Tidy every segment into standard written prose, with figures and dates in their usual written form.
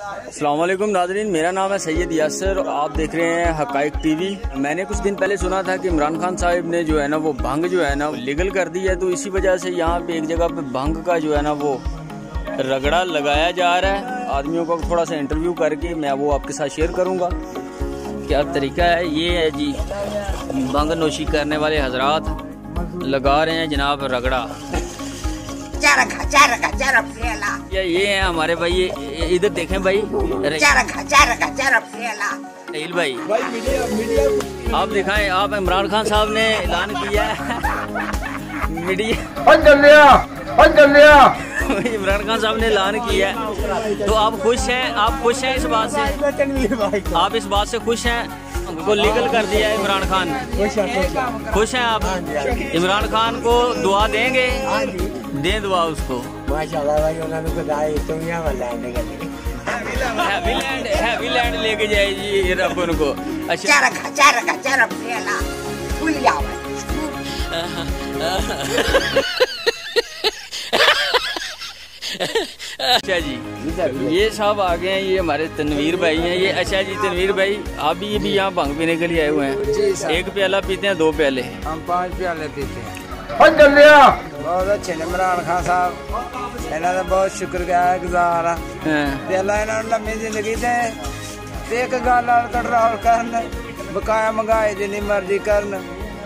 अस्सलाम वालेकुम नाज़रीन, मेरा नाम है सैयद यासर और आप देख रहे हैं हकाइक टीवी। मैंने कुछ दिन पहले सुना था कि इमरान खान साहब ने जो है ना वो भंग जो है ना लीगल कर दी है, तो इसी वजह से यहाँ पे एक जगह पे भंग का जो है ना वो रगड़ा लगाया जा रहा है। आदमियों को थोड़ा सा इंटरव्यू करके मैं वो आपके साथ शेयर करूँगा क्या तरीका है। ये है जी भंग नोशी करने वाले हजरात लगा रहे हैं जनाब रगड़ा। ये है हमारे भाई, इधर देखें भाई नील भाई, आप दिखाएं। आप इमरान खान साहब ने ऐलान किया है इमरान खान साहब ने ऐलान किया है, तो आप खुश हैं? आप खुश हैं इस बात से? आप इस बात से खुश हैं को लीगल कर दिया है इमरान खान? खुश हैं आप? इमरान खान को दुआ देंगे? दे दुआ उसको। माशाल्लाह भाई, उन्होंने बताया दुनिया में लैंड करनी, हैवी लैंड लेके जाए जी रब उनको। अच्छा अच्छा जी, ये साहब आ गए हैं, ये हमारे तनवीर भाई हैं ये। अच्छा जी तनवीर भाई, आप भी यहाँ भंग पीने के लिए आए हुए हैं? एक प्याला पीते हैं, 2 प्याले? हम 5 प्याले पीते हैं। बहुत अच्छे इमरान खान साहब, इन्होंने बहुत शुक्रगुजार पहला इन्होंने लम्बी जिंदगी दे, एक गल कंट्रोल करन, बकाया महंगाई जिन्नी मर्जी करन,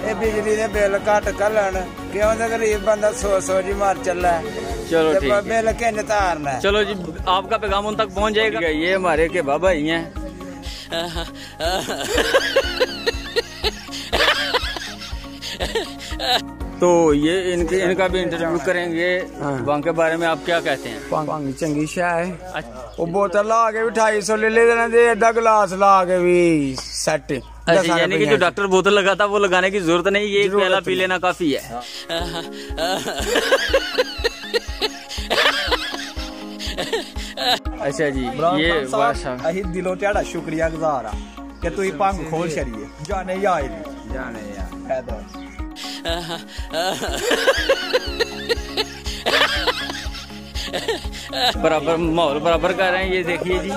ये बिजली के बिल घट घलन, क्यों गरीब बंदा 100 जी मर चला है। चलो ठीक है, बिल किन तारना है। चलो जी, आपका पैगाम उन तक पहुंच जाएगा। ये हमारे के बाबा ही हैं। तो ये इनका भी इंटरव्यू करेंगे। भंग के बारे में आप क्या कहते हैं? भंग चंगी शाह है, वो बोतल ला के भी 250 ले लेते, एडा गिलास ला के भी सेट। अच्छा, यानी कि जो डॉक्टर बोतल लगाता वो लगाने की जरूरत नहीं, ये एक प्याला पी लेना काफी है। अच्छा जी, ये अही दिलों त्याड़ा शुक्रिया गुजार आ कि तू भंग खोल छड़िए, जाने या जाने बराबर माहौल बराबर कर रहे हैं। ये देखिए जी,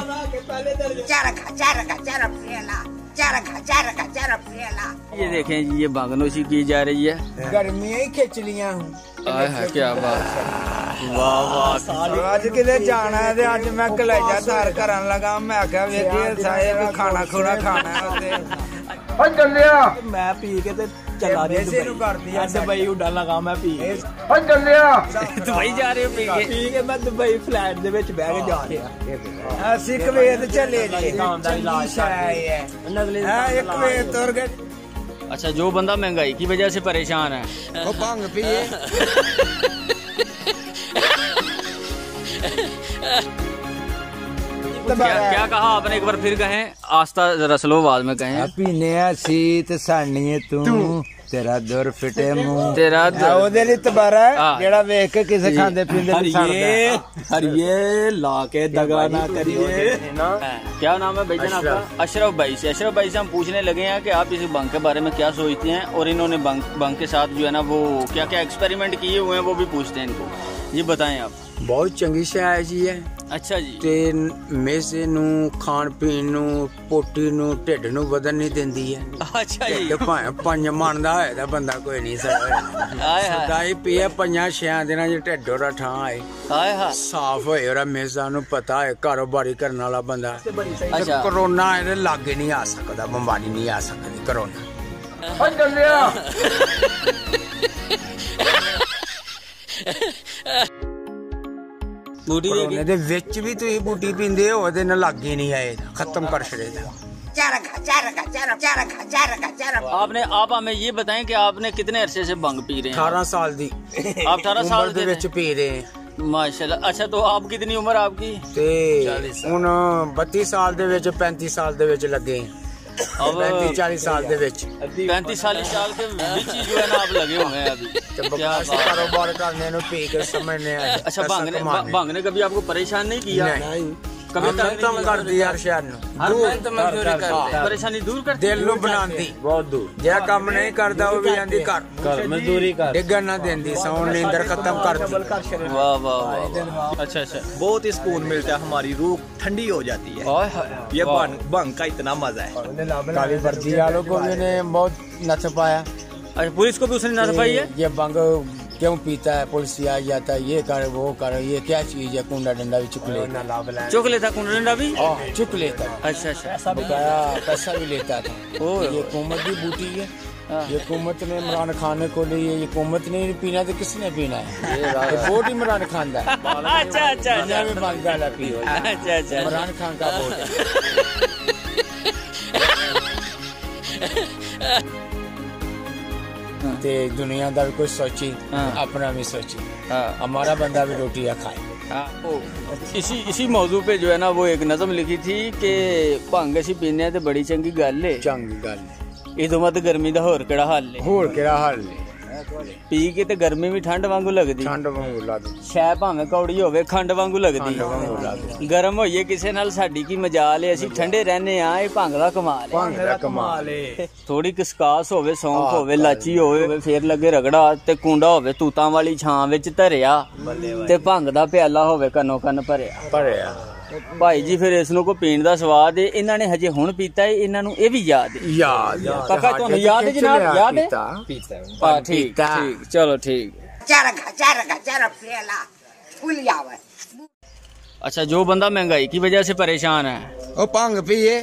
ये देखें जी, ये भंगनोशी की जा रही है। गर्मी ही खिंच लिया हूँ। क्या बात, वाह वाह। अज कि जाना है, अज मैं कलेजा तार करन लगा, मैं क्या वेखिए खाना खुना खाना मैं पी के चला दुबई उड़ा लगा, मैं पी दुबई जा रहे हो पी के मैं दुबई फ्लैट दे विच बह के जा रहा। ਅਸੀਂ ਕੁਵੈਤ ਚਲੇ ਜੀ, एक कुवैत तुर गए। अच्छा, जो बंदा महंगाई की वजह से परेशान है वो भंग पिए। क्या कहा आपने? एक बार फिर कहें, आस्था जरा स्लो आवाज में कहें। पीने सीत सानी तू, तेरा दुर फिटे मुंह, तेरा ओदे लिए तबारा जेड़ा वेख के किसे खांदे पींदे हरिये ला के दगा ना करिए। क्या नाम है भाईजान आपका? अशरफ भाई से। अशरफ भाई से हम पूछने लगे हैं कि आप इस भंग के बारे में क्या सोचते हैं, और इन्होंने भंग के साथ जो है ना वो क्या क्या एक्सपेरिमेंट किए हुए हैं वो भी पूछते हैं इनको। जी बताएं आप। बहुत चंगी शाह जी है। अच्छा जी। ते मेसे नू खान पीन नू पोटी नू ढिड नू वधन नहीं देंदी है। अच्छा जी। पंज मनदा होए ता बंदा कोई नहीं सदाई पिए 5-6 दिनां च ढिड ओरा ठां आए, साफ होए ओरा मेसा नू पता है कारोबारी करने वाला बंदा। अच्छा, कोरोना इहदे लागे नहीं आ सकदा, बमारी नहीं आ सकदी कोरोना। कोरोना दे विच भी तुसीं बूटी पींदे हो, ओहदे नाल लागे नहीं आए, खत्म कर छड़े। आपने आप हमें ये बताएं कि आपने कितने अरसे से भंग पी रहे हैं? 18 साल दी। आप 18 साल दे विच पी रहे हैं माशाल्लाह। अच्छा, तो आप कितनी उम्र आपकी? ते हुन 32 साल दे विच 35 साल दे विच लगे। अब 35-40 साल दे विच 35-40 साल के विच ही जो है ना आप लगे हुए हैं अभी। क्या कारोबार करने नु पी के समझने। अच्छा, भंग ने कभी आपको परेशान नहीं किया? कभी तम कर दी यार शहर परेशानी दूर कर दिल नु बनांदी बहुत दूर जे काम नहीं करदा वो भी आंदी कर मजदूरी कर डिगन ना देंदी सौन नींदर खत्म कर दी। वाह वाह अच्छा अच्छा बहुत ही सुकून मिलता है, हमारी रूह ठंडी हो जाती है। ये भंग का इतना मजा है। काली वर्दी वालों को भी ने बहुत नच पाया। अच्छा पुलिस को भी उसने नच पाई है। ये भंग क्यों पीता है, पुलिस आ जाता है, ये कर वो कर, ये क्या चीज है, कुंडा डंडा भी चुक लेता, चुक लेता कुंडा डंडा भी चुक लेता। अच्छा अच्छा पैसा भी लेता था। ये हुकूमत की बूटी है, ये हुकूमत ने इमरान खान को ली है, ये हुकूमत ने पीना तो किसने पीना है, वोट इमरान खान का। अच्छा अच्छा इमरान खान का वोट है। ते दुनिया का भी कुछ सोची, अपना भी सोची, हमारा बंदा भी रोटी खाए। इसी मौजू पे जो है ना वो एक नज़म लिखी थी कि भंग असी पीने ते बड़ी चंगी गल है, चंगी गल है, इदों मत गर्मी दा होर केड़ा हाल है, होर केड़ा हाल है। पी के ते गर्मी भी ठंड वांगू लगदी, ठंड वांगू लगदी, शै भावें कौड़ी होवे खंड वांगू लगदी। गरम होइए किसे नाल साडी की मजाल है, असी ठंडे रहने आ, ये भंग दा कमाल है, भंग दा कमाल है। थोड़ी किसकास होवे, सौंफ होवे, लाची होवे, फेर लगे रगड़ा ते कुंडा होवे तूतां वाली छां विच धरिया ते भंग दा प्याला होवे कनो कन भरिया। भाई जी फिर इसनों को पीण दा स्वाद है, इन्हां ने हजे हुण पीता है, इन्हां नूं ए भी याद है। काका तुहानूं याद है जनाब? याद है पीता ठीक ठीक चलो ठीक। अच्छा जो बंदा महंगाई की वजह से परेशान है वो भंग पिए